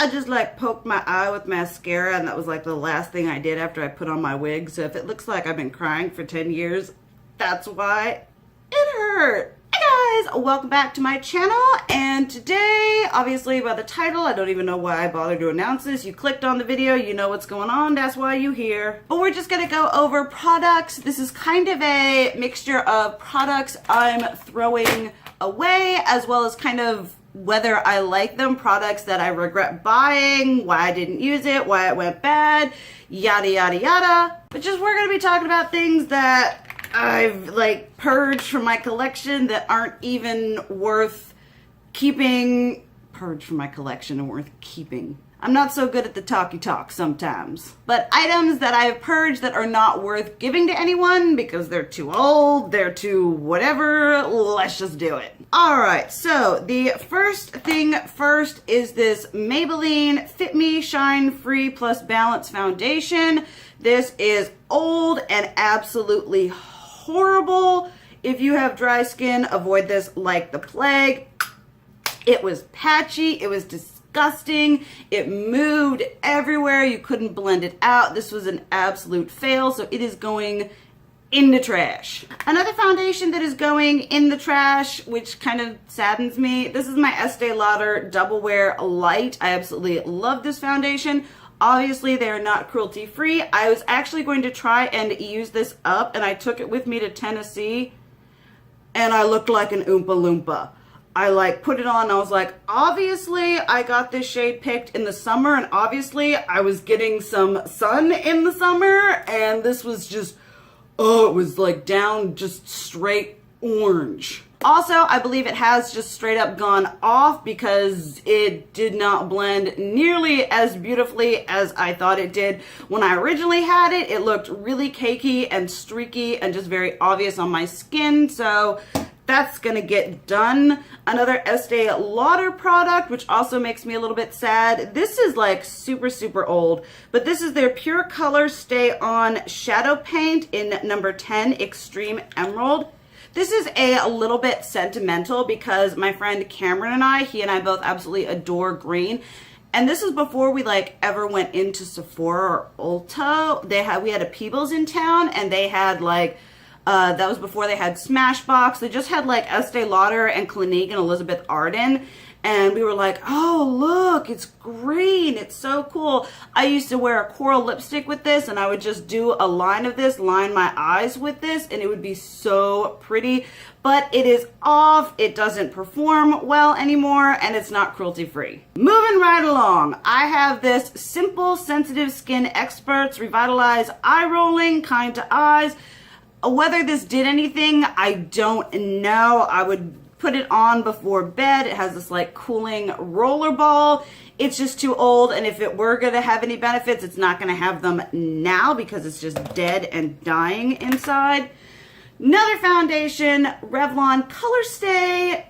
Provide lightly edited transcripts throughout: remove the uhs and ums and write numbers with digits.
I just like poked my eye with mascara, and that was like the last thing I did after I put on my wig. So if it looks like I've been crying for 10 years, that's why it hurt. Hey guys, welcome back to my channel, and today, obviously by the title, I don't even know why I bothered to announce this. You clicked on the video, you know what's going on, that's why you're here. But we're just gonna go over products. This is kind of a mixture of products I'm throwing away, as well as kind of whether I like them, products that I regret buying, why I didn't use it, why it went bad, yada yada yada. But just we're gonna be talking about things that I've like purged from my collection that aren't even worth keeping. Purged from my collection and worth keeping. I'm not so good at the talky talk sometimes. But items that I've purged that are not worth giving to anyone because they're too old, they're too whatever, let's just do it. Alright, so the first thing first is this Maybelline Fit Me Shine Free Plus Balance Foundation. This is old and absolutely horrible. If you have dry skin, avoid this like the plague. It was patchy, it was disgusting, it moved everywhere, you couldn't blend it out. This was an absolute fail, so it is going in the trash. Another foundation that is going in the trash, which kind of saddens me, this is my Estee Lauder Double Wear Light. I absolutely love this foundation. Obviously, they are not cruelty-free. I was actually going to try and use this up, and I took it with me to Tennessee, and I looked like an Oompa Loompa. I like put it on and I was like, obviously I got this shade picked in the summer, and obviously I was getting some sun in the summer, and this was just, oh, it was like down just straight orange. Also, I believe it has just straight up gone off because it did not blend nearly as beautifully as I thought it did. When I originally had it, it looked really cakey and streaky and just very obvious on my skin, so that's gonna get done. Another Estee Lauder product, which also makes me a little bit sad. This is like super old, but this is their Pure Color Stay On Shadow Paint in number 10 Extreme Emerald. This is a little bit sentimental because my friend Cameron and he and I both absolutely adore green. And this is before we like ever went into Sephora or Ulta. We had a Peebles in town, and they had like, that was before they had Smashbox. They just had like Estee Lauder and Clinique and Elizabeth Arden. And we were like, oh, look, it's green. It's so cool. I used to wear a coral lipstick with this, and I would just do a line of this, line my eyes with this, and it would be so pretty. But it is off. It doesn't perform well anymore, and it's not cruelty-free. Moving right along, I have this Simple Sensitive Skin Experts Revitalize Eye Rolling Kind to Eyes. Whether this did anything, I don't know. I would put it on before bed. It has this like cooling roller ball. It's just too old, and if it were going to have any benefits, it's not going to have them now because it's just dead and dying inside. Another foundation, Revlon Color Stay.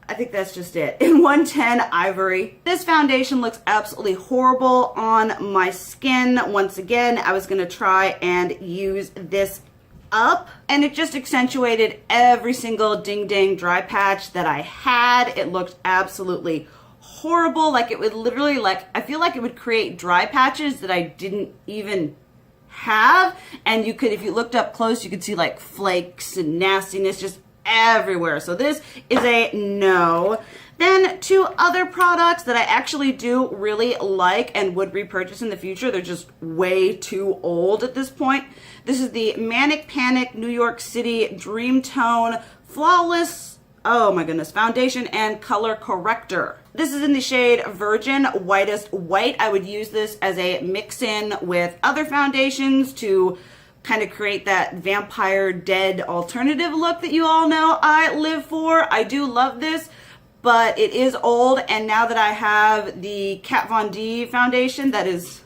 I think that's just it. In 110 Ivory. This foundation looks absolutely horrible on my skin. Once again, I was going to try and use this up, and it just accentuated every single ding dang dry patch that I had. It looked absolutely horrible. Like it would literally, like, I feel like it would create dry patches that I didn't even have. And you could, if you looked up close, you could see like flakes and nastiness just everywhere. So this is a no. Then two other products that I actually do really like and would repurchase in the future. They're just way too old at this point. This is the Manic Panic New York City Dream Tone Flawless, oh my goodness, foundation and color corrector. This is in the shade Virgin Whitest White. I would use this as a mix-in with other foundations to kind of create that vampire dead alternative look that you all know I live for. I do love this, but it is old, and now that I have the Kat Von D foundation that is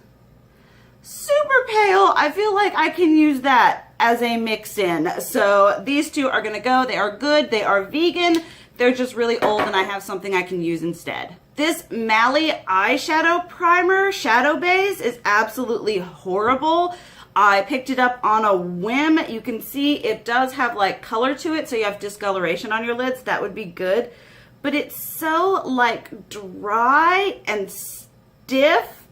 super pale, I feel like I can use that as a mix-in. So these two are gonna go. They are good, they are vegan, they're just really old, and I have something I can use instead. This Mally eyeshadow primer, Shadow Base, is absolutely horrible. I picked it up on a whim. You can see it does have like color to it, so you have discoloration on your lids. That would be good. But it's so like dry and stiff.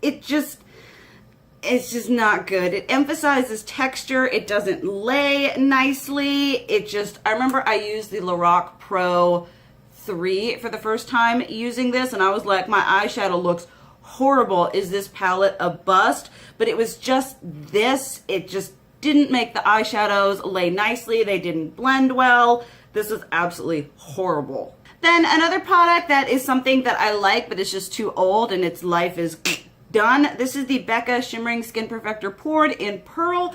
It's just not good. It emphasizes texture. It doesn't lay nicely. I remember I used the Lorac Pro 3 for the first time using this, and I was like, my eyeshadow looks horrible. Is this palette a bust? But it was just this. It just didn't make the eyeshadows lay nicely. They didn't blend well. This was absolutely horrible. Then another product that is something that I like, but it's just too old and its life is done. This is the Becca Shimmering Skin Perfector Poured in Pearl.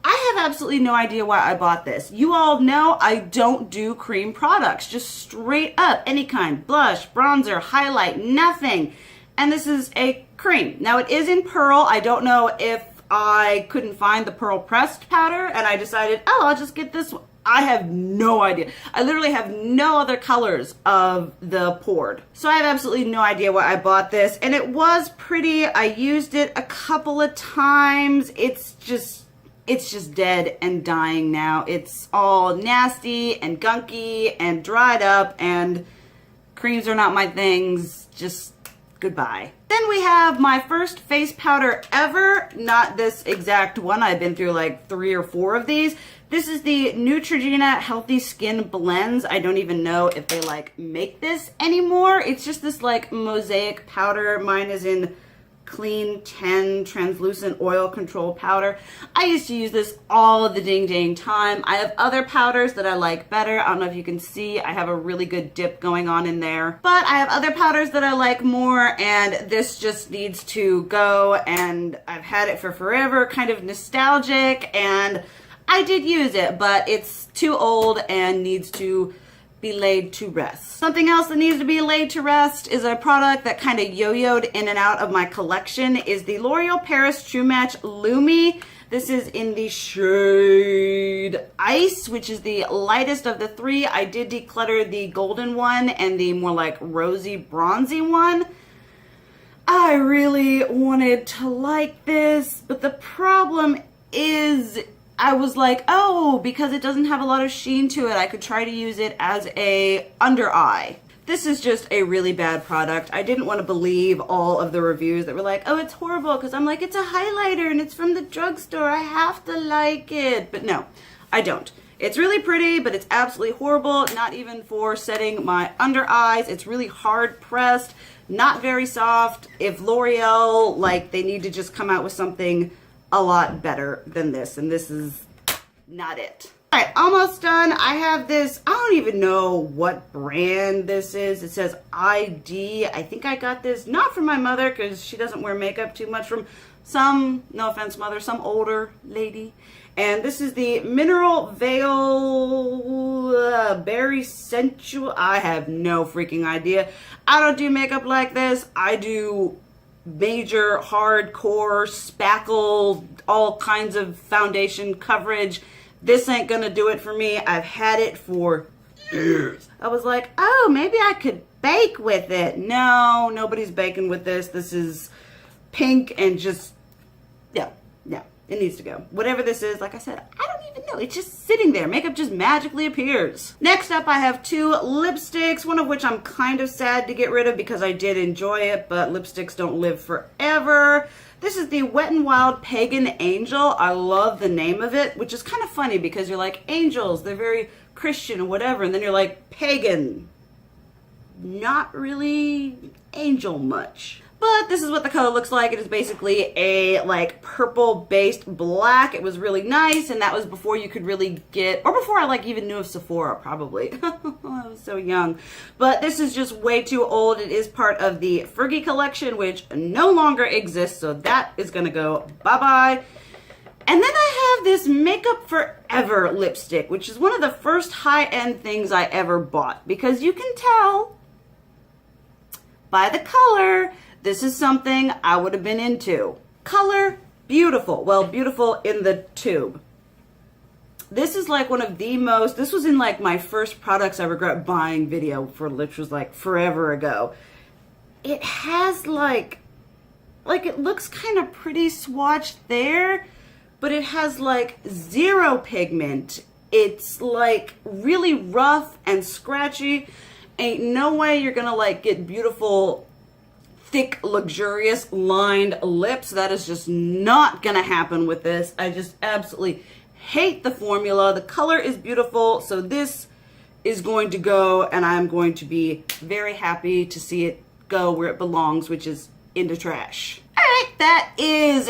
I have absolutely no idea why I bought this. You all know I don't do cream products, just straight up, any kind, blush, bronzer, highlight, nothing. And this is a cream. Now it is in Pearl. I don't know if I couldn't find the Pearl Pressed powder and I decided, oh, I'll just get this one. I have no idea. I literally have no other colors of the poured. So I have absolutely no idea why I bought this. And it was pretty. I used it a couple of times. It's just dead and dying now. It's all nasty and gunky and dried up, and creams are not my things. Just goodbye. Then we have my first face powder ever. Not this exact one. I've been through like 3 or 4 of these. This is the Neutrogena Healthy Skin Blends. I don't even know if they like make this anymore. It's just this like mosaic powder. Mine is in Clean 10 Translucent Oil Control Powder. I used to use this all the dang time. I have other powders that I like better. I don't know if you can see, I have a really good dip going on in there. But I have other powders that I like more, and this just needs to go, and I've had it for forever, kind of nostalgic, and I did use it, but it's too old and needs to be laid to rest. Something else that needs to be laid to rest is a product that kind of yo-yoed in and out of my collection, is the L'Oreal Paris True Match Lumi. This is in the shade Ice, which is the lightest of the 3. I did declutter the golden one and the more like rosy bronzy one. I really wanted to like this, but the problem is I was like, oh, because it doesn't have a lot of sheen to it, I could try to use it as a under eye. This is just a really bad product. I didn't want to believe all of the reviews that were like, oh, it's horrible, because I'm like, it's a highlighter and it's from the drugstore. I have to like it. But no, I don't. It's really pretty, but it's absolutely horrible. Not even for setting my under eyes. It's really hard pressed, not very soft. If L'Oreal, like, they need to just come out with something a lot better than this, and this is not it. All right, almost done. I have this, I don't even know what brand this is. It says ID. I think I got this not from my mother, because she doesn't wear makeup too much, from some, no offense mother, some older lady. And this is the Mineral Veil Berry Sensual. I have no freaking idea. I don't do makeup like this. I do major, hardcore, spackle, all kinds of foundation coverage. This ain't gonna do it for me. I've had it for years. I was like, oh, maybe I could bake with it. No, nobody's baking with this. This is pink and just, yeah, it needs to go. Whatever this is, like I said, I don't even know. It's just sitting there. Makeup just magically appears. Next up, I have 2 lipsticks, one of which I'm kind of sad to get rid of because I did enjoy it, but lipsticks don't live forever. This is the Wet n Wild Pagan Angel. I love the name of it, which is kind of funny because you're like, angels, they're very Christian or whatever, and then you're like, pagan. Not really angel much. But this is what the color looks like. It is basically a like purple based black. It was really nice, and that was before you could really get, or before I like even knew of Sephora probably. I was so young. But this is just way too old. It is part of the Fergie collection, which no longer exists, so that is gonna go bye-bye. And then I have this Makeup Forever lipstick, which is one of the first high-end things I ever bought, because you can tell by the color, this is something I would have been into. Color, beautiful. Well, beautiful in the tube. This is like one of the most, this was in like my first products I regret buying video for, which was like forever ago. It has like it looks kind of pretty swatched there, but it has like 0 pigment. It's like really rough and scratchy. Ain't no way you're gonna like get beautiful thick, luxurious, lined lips. That is just not gonna happen with this. I just absolutely hate the formula. The color is beautiful, so this is going to go, and I'm going to be very happy to see it go where it belongs, which is in the trash. All right, that is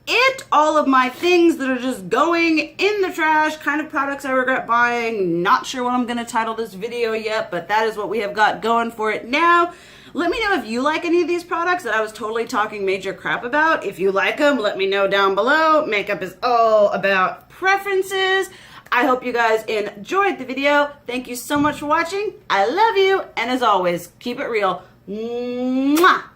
it. All of my things that are just going in the trash, kind of products I regret buying. Not sure what I'm gonna title this video yet, but that is what we have got going for it now. Let me know if you like any of these products that I was totally talking major crap about. If you like them, let me know down below. Makeup is all about preferences. I hope you guys enjoyed the video. Thank you so much for watching. I love you, and as always, keep it real. Mwah!